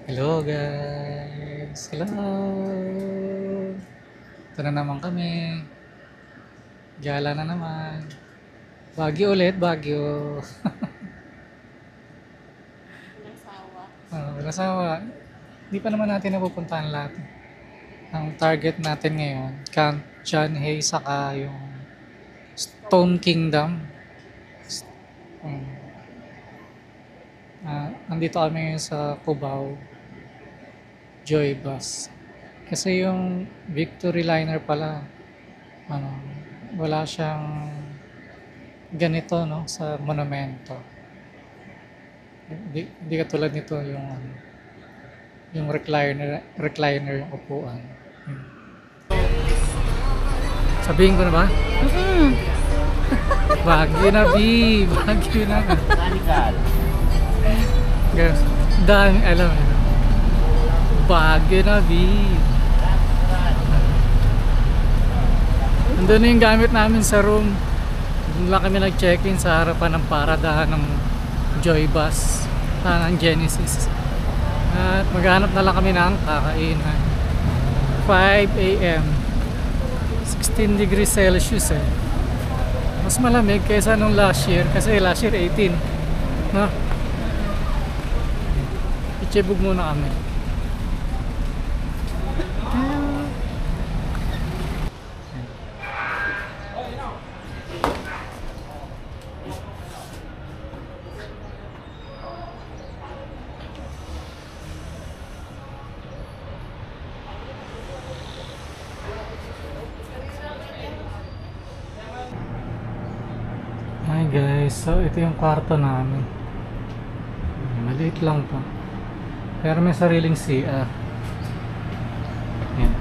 Hello guys! Hello! Ito na naman kami. Gala na naman. Baguio ulit, Baguio. Walang sawa. Wala sawa. Hindi pa naman natin napupuntahan lahat. Ang target natin ngayon, Camp John Hay saka yung Stone Kingdom. Um, Nandito kami ngayon sa Cubao, Joy Bus. Kasi yung Victory Liner pala, ano, wala siyang ganito no sa monumento. Di katulad nito yung yung recliner yung upuan. Hmm. Sabihin ko na ba? Baguio na, B. Baguio na. Radical. Guys, dami alam mo. Baguio na, B. Nandun na yung gamit namin sa room. Doon lang kami nag-check-in sa harapan ng paradahan ng Joy Bus ng Genesis. At maghanap na lang kami ng kakainan. 5 a.m. 16 degrees Celsius eh. Mas malamig kaysa nung last year kasi last year 18. No? Ichebog muna kami. Hi guys, so ito yung kwarto namin. Maliit lang to. Pero may sariling CR. Yan.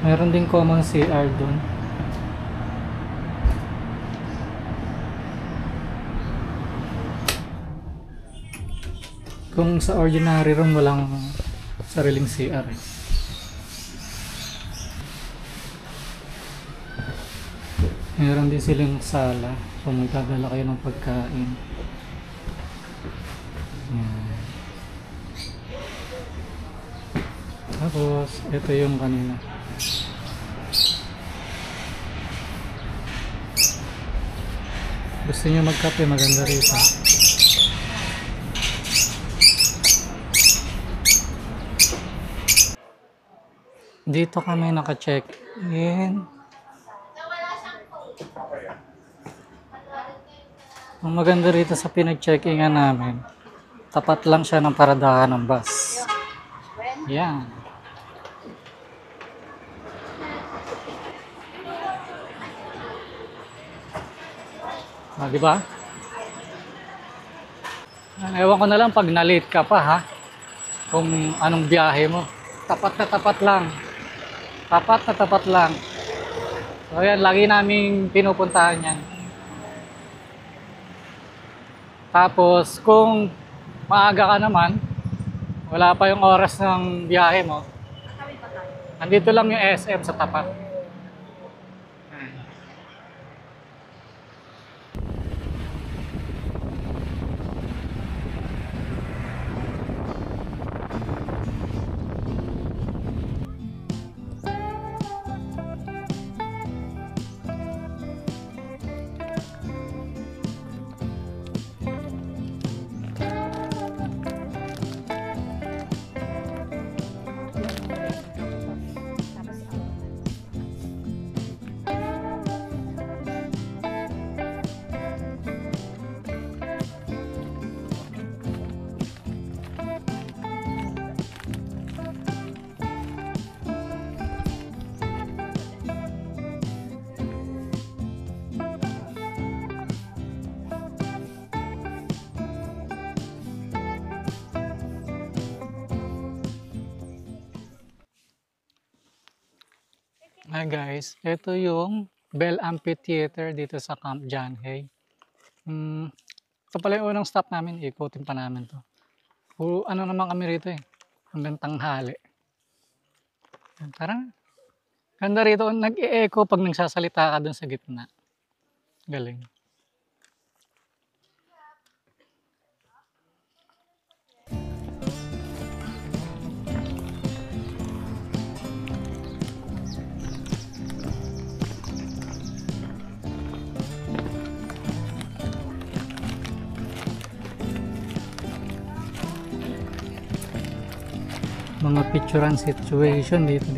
Meron din common CR dun. Kung sa ordinary room walang sariling CR eh. Meron din silang sala kung magdadala kayo ng pagkain. Yan. Tapos, ito yung kanina. Gusto niyo magkape, maganda rito. Dito kami naka-check-in. Ang maganda rito sa pinag-check-in namin, tapat lang siya ng paradahan ng bus. Yan. Di ba? Ewan ko na lang pag na-late ka pa ha. Kung anong biyahe mo. Tapat na tapat lang. Tapat na tapat lang. So yan, lagi naming pinupuntahan yan. Tapos kung maaga ka naman, wala pa yung oras ng biyahe mo, nandito lang yung SM sa tapat. Hi guys, ito yung Bell Amphitheater dito sa Camp John Hay. Ito pala yung unang stop namin, ikutin pa namin to. Ano naman kami rito eh, hanggang tanghali. Parang ganda rito, nag-e-echo pag nagsasalita ka dun sa gitna. Galing. mga picturean situation dito.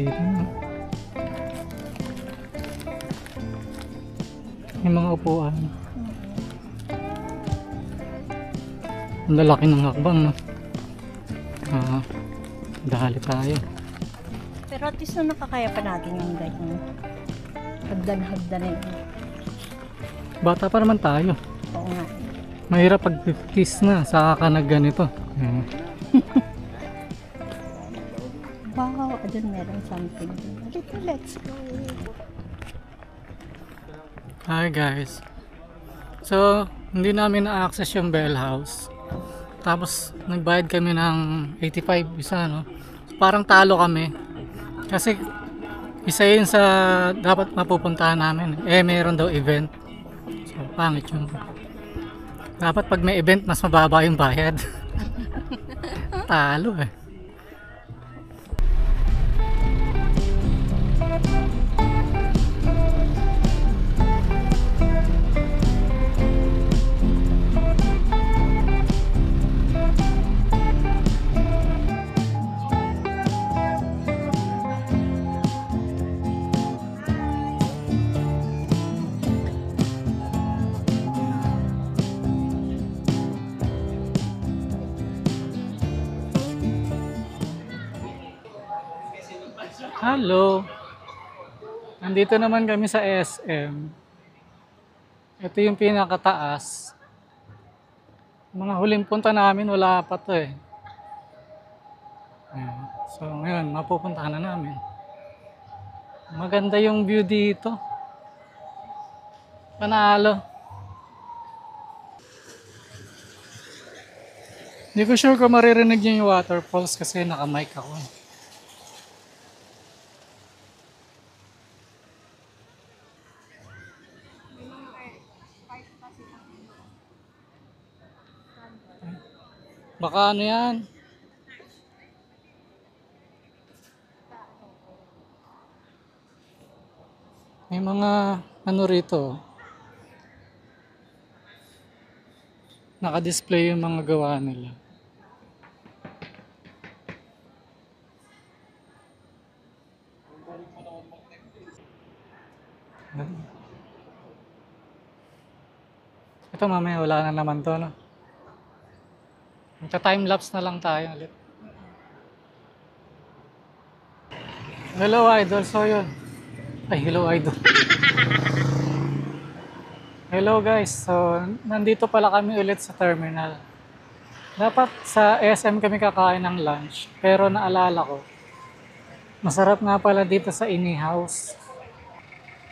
May mga upuan. Ang lalaki ng hakbang, no? Dahali tayo. Pero at least na nakakaya pa natin yung ganyan. Hagdan na yun. Bata pa naman tayo. Oo nga. Mahirap pag 50s na, saka ka nagganito. Wow, doon meron something. Let's go. Hi guys. So, hindi namin na-access yung Bell House. Tapos, nagbayad kami ng 85 isa, no? Parang talo kami. Kasi, isa yun sa dapat mapupuntahan namin. Meron daw event. So, pangit yun. Dapat pag may event, mas mababa yung bayad. Talo eh. Hello. Nandito naman kami sa SM. Ito yung pinakataas. Mga huling punta namin, wala pa to eh. Ayan. So ngayon, mapupuntahan na namin. Maganda yung view dito. Panalo. Hindi ko sure kung maririnig niyo yung waterfalls kasi naka-mic ako. Baka ano yan? May mga ano rito. Naka-display yung mga gawa nila. Ito mamaya wala na naman to, no? Magta-timelapse na lang tayo ulit. Hello idol, so yun. Ay, hello idol. Hello guys, so nandito pala kami ulit sa terminal. Dapat sa SM kami kakain ng lunch, pero naalala ko, masarap nga pala dito sa Ini House.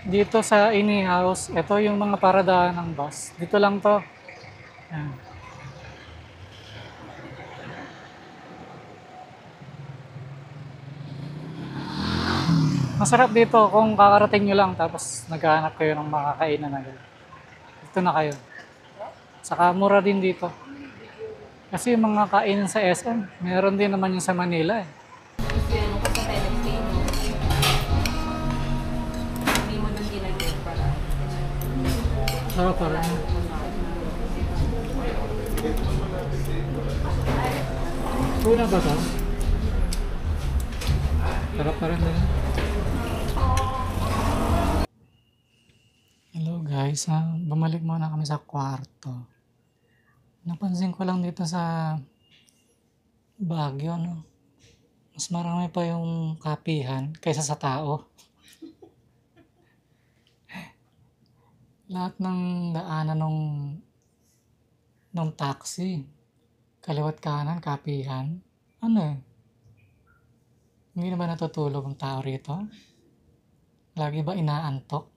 Dito sa Ini House, ito yung mga paradahan ng bus. Dito lang to. Ayan. Masarap dito kung kakarating nyo lang tapos naghahanap kayo ng makakainan na gano'n. Dito na kayo. Saka mura din dito. Kasi yung mga kainan sa SM, meron din naman yung sa Manila eh. Sarap pa rin. Tuna ba ito? Sarap pa rin din. Hello guys, bumalik muna kami sa kwarto. Napansin ko lang dito sa Baguio, no? Mas marami pa yung kapihan kaysa sa tao. Lahat ng daanan nung taxi, kaliwat kanan, kapihan. Ano eh? Hindi na ba natutulog ang tao rito? Lagi ba inaantok?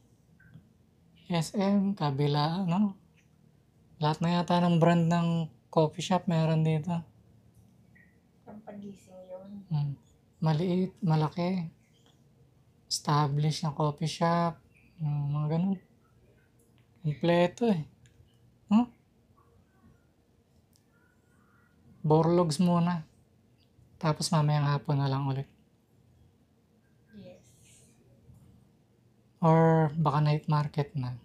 SM, kabila, no? Lahat na yata ng brand ng coffee shop meron dito. Pampagising yun. Maliit, malaki. Established na coffee shop. Mga ganun. Kompleto eh. Huh? Borlogs muna. Tapos mamayang hapon na lang ulit. Yes. Or baka night market na.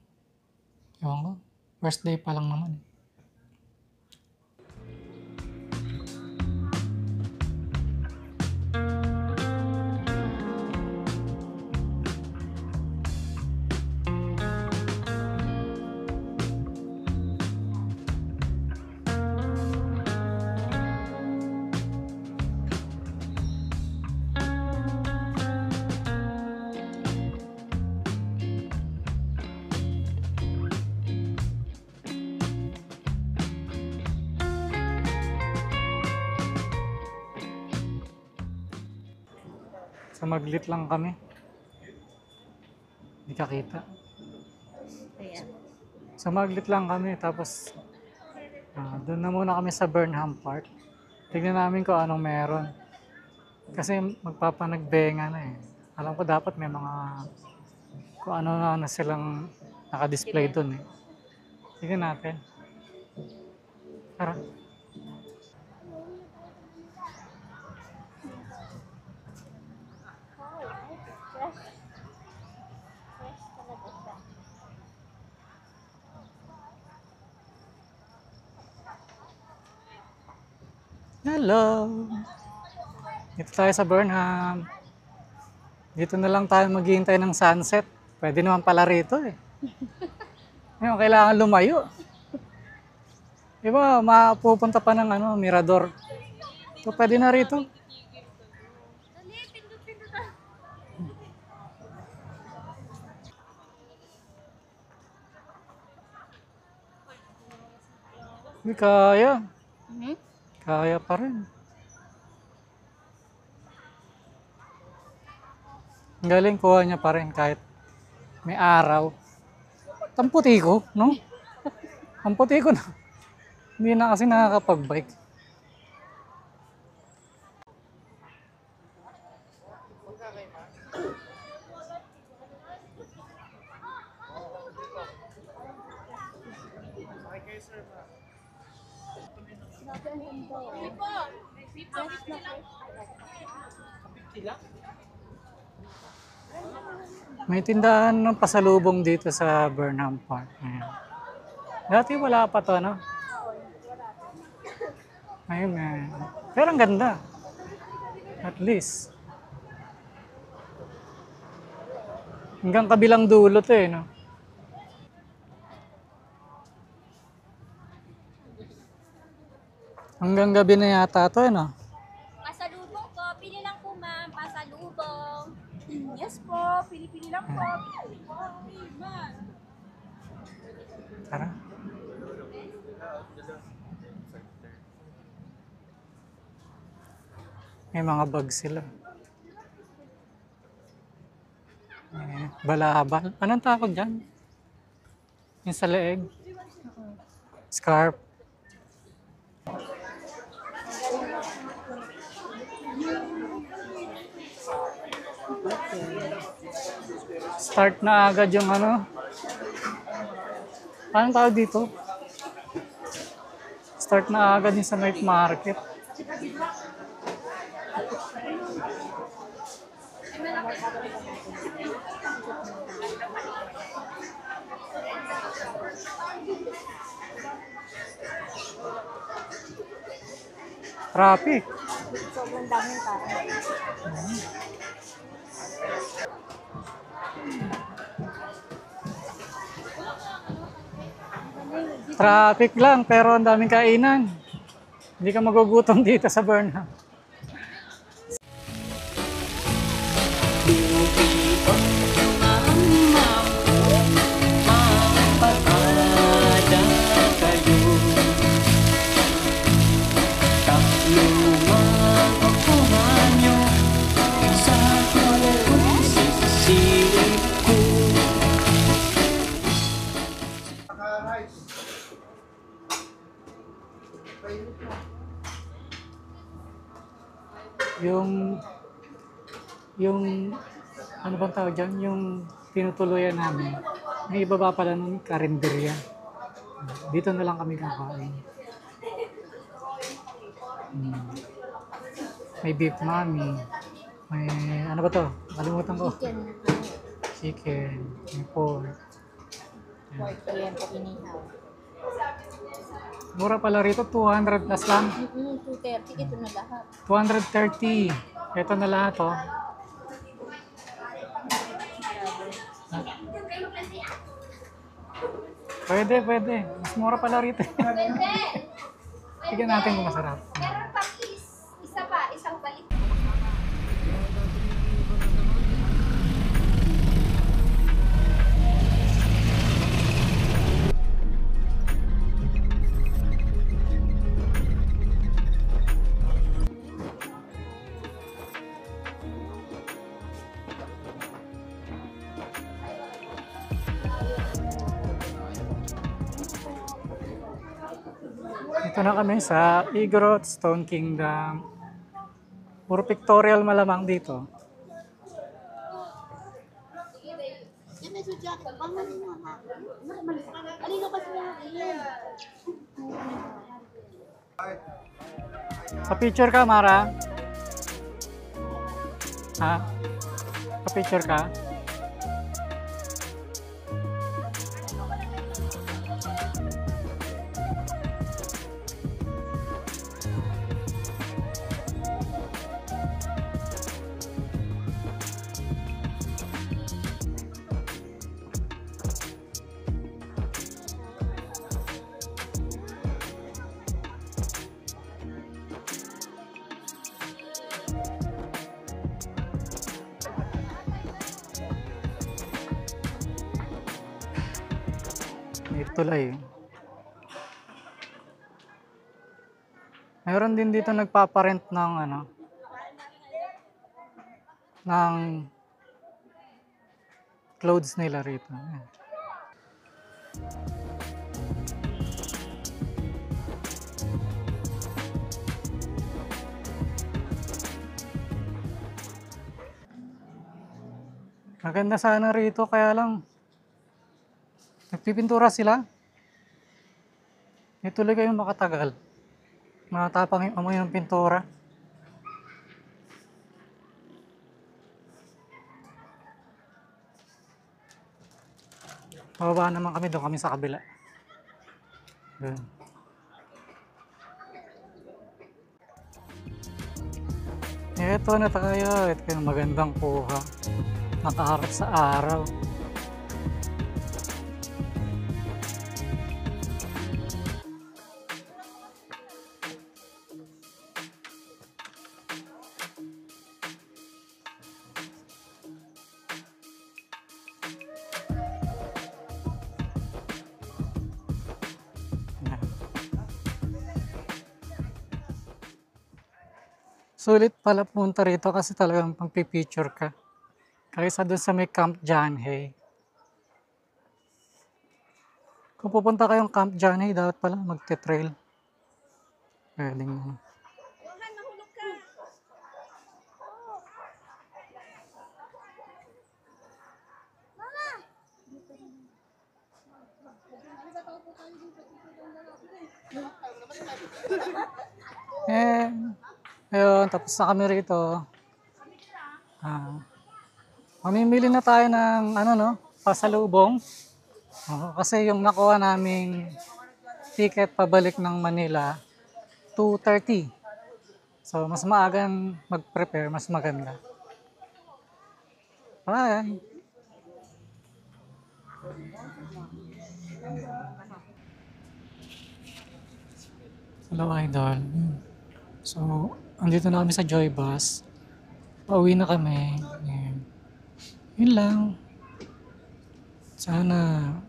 Ewan ko. First day pa lang naman. Sumaglit lang kami. Hindi ka kita. Ayan. Sumaglit lang kami, tapos doon na muna kami sa Burnham Park. Tignan namin kung anong meron. Kasi magpapanagbenga na eh. Alam ko dapat may mga kung ano na silang naka-display doon eh. Tignan natin. Tara. Hello! Dito tayo sa Burnham. Dito na lang tayo maghihintay ng sunset. Pwede naman pala rito eh. Ngayon, kailangan lumayo. Diba, mapupunta pa ng mirador. So, pwede na rito. Hindi kaya. Mhm. Kaya pa rin. Ang galing, kuha niya pa rin kahit may araw. Ang puti ko, no? Ang puti ko na. Hindi na kasi nakakapag-bike. May tindahan ng pasalubong dito sa Burnham Park. Ayan. Dati wala pa to, no? Ayun nga. Pero ang ganda. At least. Hanggang kabilang dulo to eh, no? Hanggang gabi na yata to, no? Pasalubong po. Pili lang po, ma'am. Pasalubong. Yes po. Pili-pili lang po. Tara. May mga bag sila. Balabal. Anong tawag dyan? Yung sa leeg? Scarf. Start na agad yung anong tawag dito? Start na agad yung sa night market. Traffic. Sobrang daming tao. Traffic lang, pero ang daming kainan. Hindi ka magugutom dito sa Burnham. Yung ano bang tawag dyan? Yung tinutuluyan namin. May ibaba pala ng karinderya. Dito na lang kami kakain. May beef mami. May ano ba to? Kalimutan ko. Chicken. May pork. Pork yan po inihaw. Mura pala rito, 200 plus lang. 230. Ito na lahat. 230. Ito na lahat, oh. Pwede, pwede. Mas mura pala rito. Tignan natin kung masarap. Meron pang isa pa. Isang balik. Ito na kami sa Igorot Stone Kingdom. Puro pictorial malamang dito. Pa-picture ka, Mara? Ha? Pa-picture ka? May tulay. Meron din dito nagpaparent ng ng clothes nila rito. Ayan. Maganda sana rito kaya lang nagpipintura sila. Hindi tuloy kayo makatagal. Matapang yung amoy ng pintura. Bababa naman kami, doon kami sa kabila. Doon. Ito na tayo. Ito yung magandang kuha. Nakaharap sa araw. Sulit pala punta rito kasi talagang pagpipicture ka. Kaysa doon sa may Camp John Hay. Kung pupunta kayong Camp John Hay, dapat pala magte-trail. Pwedeng mo. Ayun, tapos na kami rito. Mamimili na tayo ng pasalubong. Kasi yung nakuha naming ticket pabalik ng Manila, 2:30. So, mas maagang mag-prepare, mas maganda. Bye! Hello, idol. So, andito na kami sa Joy Bus. Pauwi na kami. Ayan. Yun lang. Sana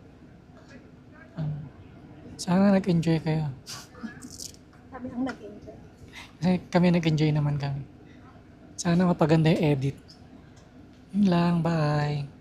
nag-enjoy kayo. Sabi ang nag-enjoy. Kasi kami nag-enjoy naman kami. Sana mapaganda yung edit. Yun lang. Bye!